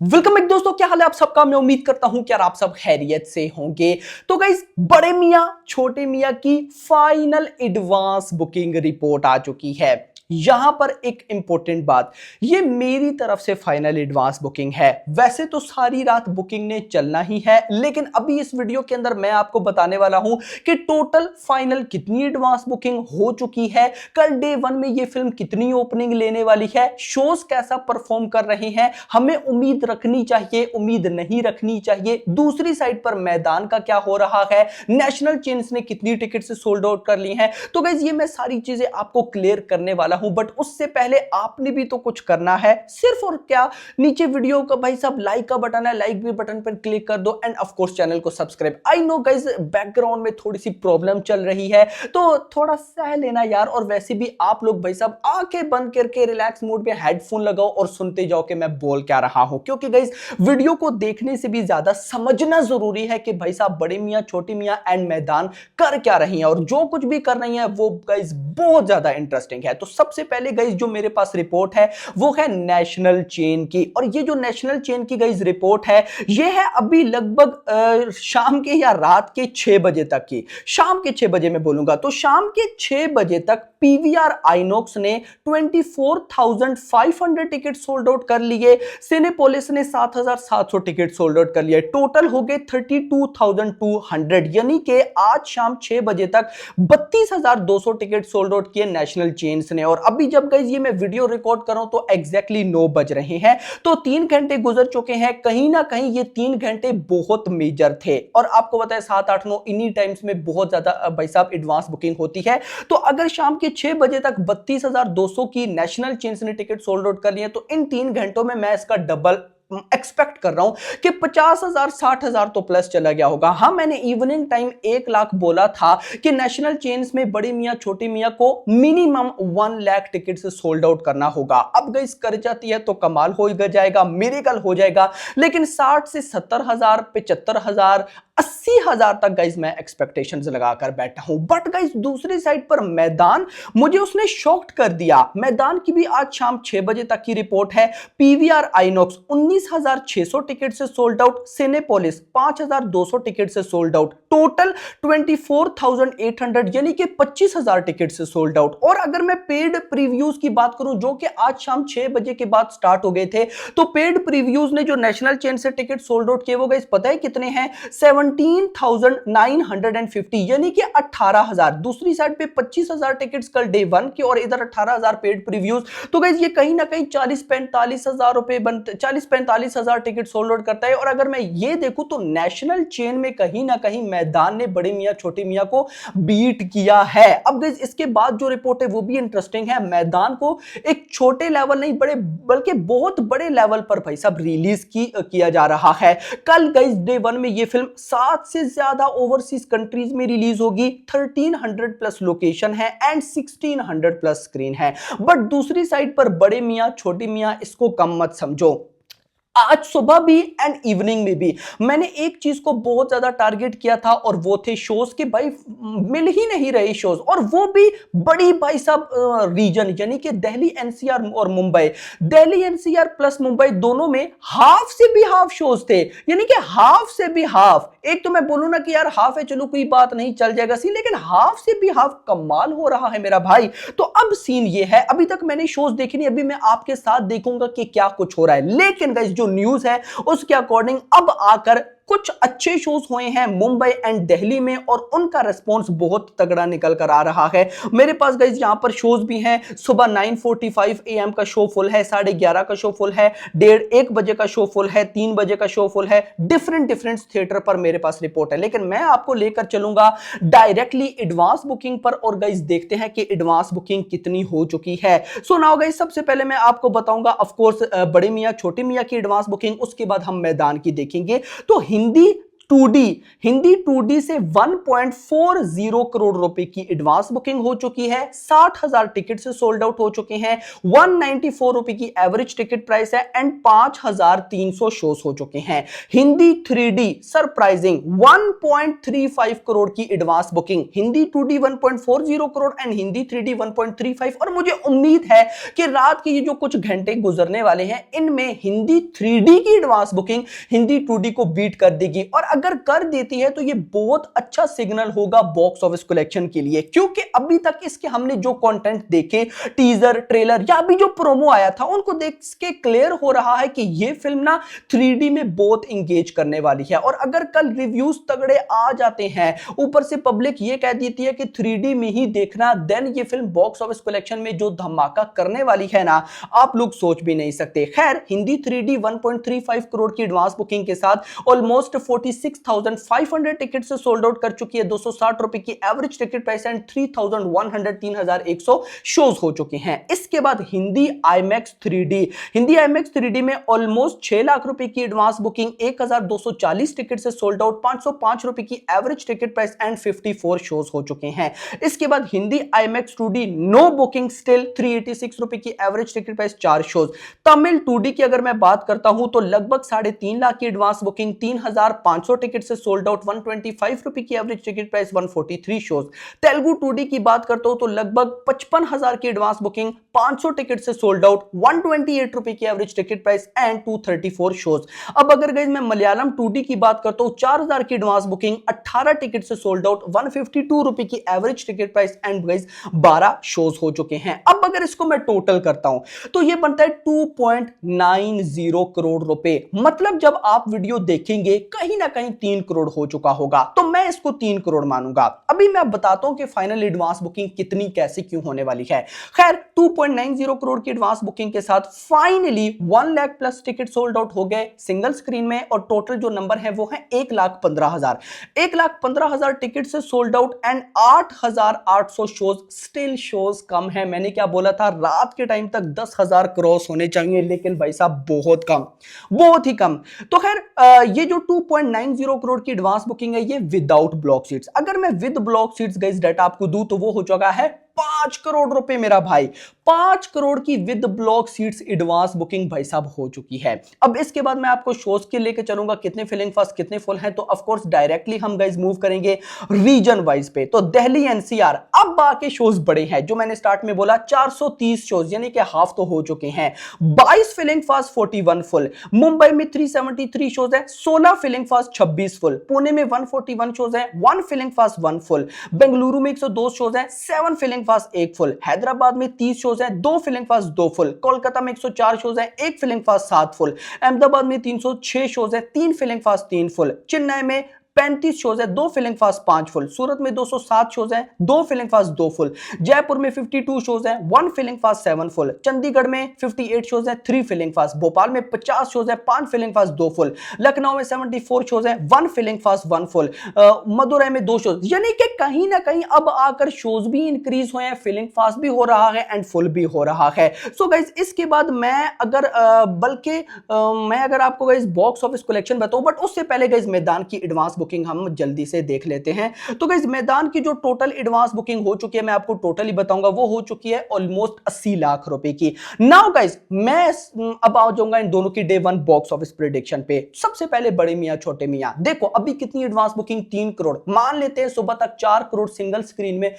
Welcome back दोस्तों, क्या हाल है आप सबका। मैं उम्मीद करता हूं कि यार आप सब खैरियत से होंगे। तो गाइस, बड़े मियां छोटे मियां की फाइनल एडवांस बुकिंग रिपोर्ट आ चुकी है। यहां पर एक इंपॉर्टेंट बात, ये मेरी तरफ से फाइनल एडवांस बुकिंग है। वैसे तो सारी रात बुकिंग ने चलना ही है, लेकिन अभी इस वीडियो के अंदर मैं आपको बताने वाला हूं कि टोटल फाइनल कितनी एडवांस बुकिंग हो चुकी है, कल डे 1 में ये फिल्म कितनी ओपनिंग लेने वाली है, शोज कैसा परफॉर्म कर रहे हैं, हमें उम्मीद रखनी चाहिए, उम्मीद नहीं रखनी चाहिए, दूसरी साइड पर मैदान का क्या हो रहा है, नेशनल चेन्स ने कितनी टिकट से सोल्ड आउट कर ली हैं। तो गाइस, ये मैं सारी चीजें आपको क्लियर करने वाला हूं, बट उससे पहले आपने भी तो कुछ करना है। सिर्फ और क्या, नीचे वीडियो का भाई साहब लाइक का बटन है, लाइक भी बटन पर क्लिक कर दो एंड ऑफ कोर्स चैनल को subscribe. I know guys, background में थोड़ी सी प्रॉब्लम चल रही है, तो थोड़ा सह लेना यार। और वैसे भी आप लोग भाई साहब आंखें बंद करके रिलैक्स मोड में हेडफोन लगाओ और सुनते जाओ कि मैं बोल क्या रहा हूं, क्योंकि गाइस वीडियो को देखने से भी ज्यादा समझना जरूरी है कि भाई साहब बड़े मियां छोटे मियां एंड मैदान कर क्या रही हैं, और जो कुछ भी कर रही हैं वो गाइस बहुत ज्यादा इंटरेस्टिंग है। तो सबसे पहले गाइस जो मेरे पास रिपोर्ट है वो है नेशनल चेन की, और ये जो नेशनल चेन की गाइस रिपोर्ट है, ये है अभी लगभग शाम के या रात के 6 बजे तक की। शाम के 6 बजे मैं बोलूंगा, तो शाम के 6 बजे तक पीवीआर आइनॉक्स ने 24,500 टिकट सोल्ड आउट कर लिए, सिनेपोलिस ने 7,700 टिकट सोल्ड आउट कर लिए, टोटल हो गए 32,200। यानी कि आज शाम 6 बजे तक 32,200 टिकट सोल्ड आउट किए नेशनल चेन्स ने। और अभी जब गाइस ये मैं वीडियो रिकॉर्ड कर रहा हूं तो एग्जैक्टली 9 बज रहे हैं, तो 3 घंटे गुजर चुके हैं। कहीं ना कहीं ये 3 घंटे बहुत मेजर थे, और आपको पता है 7 8 9 इन्हीं टाइम्स में बहुत ज्यादा भाई साहब एडवांस बुकिंग होती है। तो अगर शाम के 6 बजे तक 32,200 की नेशनल चेन्स ने टिकट सोल्ड आउट कर लिए, तो इन 3 घंटों में मैं इसका डबल एक्सपेक्ट कर रहा हूं कि 50,000 60,000 तो प्लस चला गया होगा। हाँ, मैंने इवनिंग टाइम 1 लाख बोला था कि नेशनल चेन्स में बड़ी मियां छोटी मियां को मिनिमम 1 लाख टिकट से सोल्ड आउट करना होगा। अब गाइस कर जाती है तो कमाल हो जाएगा, मिरेकल हो जाएगा, लेकिन 60 से 70,000 75,000 80,000 तक गाइस मैं एक्सपेक्टेशंस लगाकर बैठा हूं। बट गाइस दूसरी साइड पर मैदान, मुझे उसने शॉक्ड कर दिया। मैदान की भी आज शाम 6 बजे तक की रिपोर्ट है। पीवीआर आइनॉक्स 19,600 टिकट से सोल्ड आउट, सिनेपोलिस 5,200 टिकट से सोल्ड आउट, टोटल 24,800 यानी कि 25,000 टिकट से सोल्ड आउट। और अगर मैं पेड प्रीव्यूज की बात करूं जो कि आज शाम 6 बजे के बाद स्टार्ट हो गए थे, तो पेड प्रीव्यूज ने जो नेशनल चेन से टिकट सोल्ड आउट किए वो गाइस पता है कितने हैं? 17,950 यानी कि 18,000। दूसरी साइड पे 25,000 टिकट्स कल डे 1 की, और इधर 18,000 पेड प्रीव्यूज। तो गाइस ये कहीं ना कहीं 40-45,000 रुपए बनते, 40-45,000 टिकट सोल्ड आउट करता है। और अगर मैं ये देखूं तो नेशनल चेन में कहीं ना कहीं मैदान ने बड़े मियां छोटे मियां को बीट किया है। अब गाइस इसके बाद जो रिपोर्ट है वो भी इंटरेस्टिंग है। मैदान को एक छोटे लेवल नहीं बड़े बल्कि बहुत बड़े लेवल पर भाई साहब रिलीज किया जा रहा है। कल गाइस डे 1 में ये फिल्म 7 से ज्यादा ओवरसीज कंट्रीज में रिलीज होगी। 1300 प्लस लोकेशन है एंड 1600 प्लस स्क्रीन है। बट दूसरी साइड पर बड़े मियां छोटे मियां इसको कम मत समझो। आज सुबह भी एंड इवनिंग में भी मैंने एक चीज को बहुत ज्यादा टारगेट किया था, और वो थे शोज के भाई मिल ही नहीं रहे शोज, और वो भी बड़ी भाई साहब रीजन यानी कि दिल्ली एनसीआर और मुंबई। दिल्ली एनसीआर प्लस मुंबई दोनों में हाफ से भी हाफ शोज थे, यानी कि हाफ से भी हाफ। एक तो मैं बोलूं ना कि यार हाफ है चलो कोई बात नहीं चल जाएगा सीन, लेकिन हाफ से भी हाफ कमाल हो रहा है मेरा भाई। तो अब सीन ये है, अभी तक मैंने शोज देखे नहीं, अभी मैं आपके साथ देखूंगा कि क्या कुछ हो रहा है। लेकिन गाइस जो न्यूज है उसके अकॉर्डिंग अब आकर कुछ अच्छे शोज हुए हैं मुंबई एंड दिल्ली में, और उनका रिस्पांस बहुत तगड़ा निकल कर आ रहा है। मेरे पास गाइस यहां पर शोज भी हैं। सुबह 9:45 AM का शो फुल है, 11:30 का शो फुल है, 1:30 बजे का शो फुल है, 3 बजे का शो फुल है। डिफरेंट थिएटर पर मेरे पास रिपोर्ट है, लेकिन मैं आपको लेकर चलूंगा डायरेक्टली एडवांस बुकिंग पर, और गाइस देखते हैं कि एडवांस बुकिंग कितनी हो चुकी है। सो नाउ गाइस सबसे पहले मैं आपको बताऊंगा ऑफ कोर्स बड़े मियां छोटे मियां की एडवांस बुकिंग, उसके बाद हम मैदान की देखेंगे। तो हिंदी 2D, हिंदी 2D से 1.40 करोड़ रुपए की एडवांस बुकिंग हो चुकी है, 60,000 टिकट से सोल्ड आउट हो चुके हैं, 194 रुपए की एवरेज टिकट प्राइस है एंड 5,300 शोज हो चुके हैं। हिंदी 3D सरप्राइजिंग 1.35 करोड़ की advance booking, Hindi 2D 1.40 crore and Hindi 3D 1.35। और मुझे उम्मीद है कि रात के ये जो कुछ घंटे गुजरने वाले हैं इनमें हिंदी 3D की एडवांस बुकिंग हिंदी 2D को बीट कर देगी, और अगर कर देती है तो ये बहुत अच्छा सिग्नल होगा बॉक्स ऑफिस कलेक्शन के लिए, क्योंकि अभी तक इसके हमने जो कंटेंट देखे, टीजर, ट्रेलर या अभी जो प्रोमो आया था, उनको देख के क्लियर हो रहा है कि ये फिल्म ना 3D में बहुत इंगेज करने वाली है। और अगर कल रिव्यूज तगड़े आ जाते हैं, ऊपर से पब्लिक ये कह देती है कि 3D में ही देखना, देन ये फिल्म बॉक्स ऑफिस कलेक्शन में जो धमाका करने वाली है ना, आप लोग सोच भी नहीं सकते। खैर, हिंदी 3D 1.35 करोड़ की एडवांस बुकिंग के साथ ऑलमोस्ट 46,500 टिकट से सोल्ड आउट कर चुकी है, 260 रुपए की average ticket price and 3,100 shows हो चुके हैं। इसके बाद Hindi IMAX 3D, Hindi IMAX 3D में ऑलमोस्ट 6 लाख रुपए की एडवांस बुकिंग, 1,240 टिकट से सोल्ड आउट, 505 रुपए की average ticket price and 54 shows हो चुके हैं। इसके बाद Hindi IMAX 2D no booking still, 386 रुपए की average ticket price, 4 shows. Tamil 2D की अगर मैं बात करता हूं तो लगभग 3.5 लाख की एडवांस बुकिंग, 3,500 टिकट से सोल्ड आउट, 125 रुपए की average ticket price, 143 shows. Telugu 2D की बात करता हूं तो लगभग 55,000 की एडवांस बुकिंग, 500 टिकट से सोल्ड आउट, 128 रुपए की average ticket price and 234 shows. अब अगर गाइस मैं मलयालम 2D की बात करता हूं, 4,000 की एडवांस बुकिंग, 18 टिकट से सोल्ड आउट, 152 रुपए की average ticket price and guys 12 shows हो चुके हैं। अब अगर इसको मैं टोटल करता हूं तो ये बनता है 2.90 करोड़ रुपए। मतलब जब आप वीडियो देखेंगे कहीं ना कहीं 3 करोड़ हो चुका होगा, तो मैं इसको 3 करोड़ मानूंगा। अभी मैं बताता हूं कि फाइनल एडवांस बुकिंग कितनी कैसे क्यों होने वाली है। खैर, 2.90 करोड़ की एडवांस बुकिंग के साथ finally 1 lakh plus ticket sold out हो गए सिंगल स्क्रीन में, और टोटल जो नंबर है वो है 1,15,000, 1,15,000 टिकट से sold out and 8,800 shows. Still shows कम है, मैंने क्या बोला था, रात के टाइम तक 10,000 क्रॉस होने चाहिए, लेकिन भाई साहब बहुत कम, बहुत ही कम। तो खैर, ये जो 2.90 करोड़ की एडवांस बुकिंग है ये विदाउट ब्लॉक सीट्स। अगर मैं with block seats guys data आपको दूं तो वो हो चुका है 5 करोड़ रुपए मेरा भाई, 5 करोड़ की with block seats advance booking भाई साहब हो चुकी है। अब इसके बाद मैं आपको शोज के लेके चलूंगा, कितने फिलिंग फास्ट कितने फुल हैं, तो ऑफ कोर्स डायरेक्टली हम गाइस मूव करेंगे रीजन वाइज पे। तो दिल्ली NCR, अब बाकी शोज बड़े हैं, जो मैंने स्टार्ट में बोला 430 शोज यानी कि हाफ तो हो चुके हैं, 22 फिलिंग फास्ट 41 फुल, मुंबई में 373 शोज है, 16 फिलिंग फास्ट 26 फुल, पुणे में 141 शोज है, 1 फिलिंग फास्ट 1 फुल, बेंगलुरु में 102 शोज है, 7 फिलिंग फास्ट 1 फुल, हैदराबाद में 30 शोज है, 2 फिलिंग फास्ट 2 फुल, कोलकाता में 104 शोज है, 1 फिलिंग फास्ट 7 फुल, अहमदाबाद में 306 शोज है, 3 फिलिंग फास्ट 3 फुल, चेन्नई में 35 शोज है, 2 फिलिंग फास्ट 5 फुल, सूरत में 207 शोज है, 2 फिलिंग फास्ट 2 फुल, जयपुर में 52 शोज है, 1 फिलिंग फास्ट 7 फुल, चंडीगढ़ में 58 शोज है, 3 फिलिंग फास्ट, भोपाल में 50 शोज है, 5 फिलिंग फास्ट 2 फुल, लखनऊ में 74 शोज है, 1 फिलिंग फास्ट 1 फुल, मदुरई में 2 शोज। यानी कि कहीं ना कहीं अब आकर शोज भी इंक्रीज हुए हैं, फिलिंग फास्ट भी हो रहा है एंड फुल भी हो रहा है। सो गाइस, इसके बाद मैं अगर मैं अगर आपको गाइस बॉक्स ऑफिस कलेक्शन बताऊं, बट उससे पहले गाइस मैदान की एडवांस बुकिंग हम जल्दी से देख लेते हैं। तो गाइस, मैदान की जो टोटल एडवांस बुकिंग हो चुकी है, मैं आपको टोटली बताऊंगा, वो हो चुकी है ऑलमोस्ट 80 लाख रुपए की। नाउ गाइस, मैं अब आ जाऊंगा इन दोनों की डे 1 बॉक्स ऑफिस प्रेडिक्शन पे। सबसे पहले बड़े मियां छोटे मियां, देखो अभी कितनी एडवांस बुकिंग, 3 करोड़ मान लेते हैं, सुबह तक 4 करोड़ सिंगल स्क्रीन में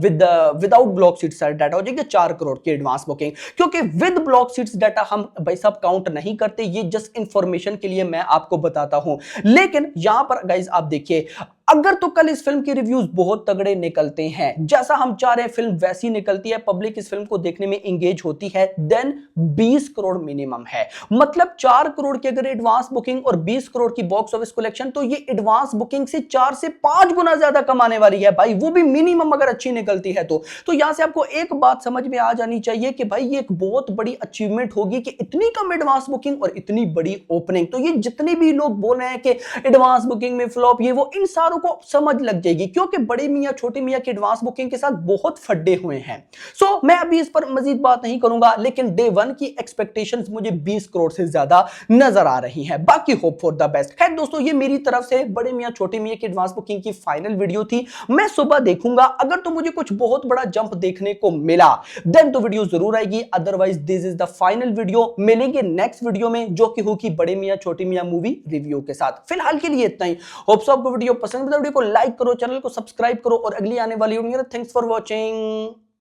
विदाउट ब्लॉक सीट्स डाटा हो जाएगा 4 करोड़ की एडवांस बुकिंग, क्योंकि विद ब्लॉक सीट्स डाटा हम भाई साहब काउंट नहीं करते, ये जस्ट इंफॉर्मेशन के लिए मैं आपको बताता हूं। लेकिन यहां पर गाइस आप देखिए, अगर तो कल इस फिल्म के रिव्यूज बहुत तगड़े निकलते हैं, जैसा हम चाह रहे हैं फिल्म वैसी निकलती है, पब्लिक इस फिल्म को देखने में एंगेज होती है, देन 20 करोड़ मिनिमम है। मतलब 4 करोड़ की अगर एडवांस बुकिंग और 20 करोड़ की बॉक्स ऑफिस कलेक्शन, तो ये एडवांस बुकिंग से 4 से 5 गुना ज्यादा कमाने वाली है भाई, वो भी मिनिमम अगर अच्छी निकलती है तो यहां से आपको एक बात समझ में आ जानी चाहिए कि भाई ये एक बहुत बड़ी अचीवमेंट होगी कि इतनी कम एडवांस बुकिंग और इतनी बड़ी ओपनिंग। तो ये जितने भी लोग बोल रहे हैं कि एडवांस बुकिंग में फ्लॉप, ये वो, इन सारों दुकानदारों को समझ लग जाएगी, क्योंकि बड़े मियां छोटे मियां की एडवांस बुकिंग के साथ बहुत फड्डे हुए हैं। सो मैं अभी इस पर मजीद बात नहीं करूंगा, लेकिन डे वन की एक्सपेक्टेशंस मुझे 20 करोड़ से ज्यादा नजर आ रही हैं। बाकी होप फॉर द बेस्ट। खैर दोस्तों, ये मेरी तरफ से बड़े मियां छोटे मियां की एडवांस बुकिंग की फाइनल वीडियो थी। मैं सुबह देखूंगा, अगर तो मुझे कुछ बहुत बड़ा जंप देखने को मिला देन तो वीडियो जरूर आएगी, otherwise this is the final video. मिलेंगे नेक्स्ट वीडियो में, जो कि होगी बड़े मियां छोटे मियां मूवी रिव्यू के साथ। फिलहाल के लिए इतना ही। होप सो आपको वीडियो पसंद है, वीडियो को लाइक करो, चैनल को सब्सक्राइब करो और अगली आने वाली वीडियो। Thanks for watching.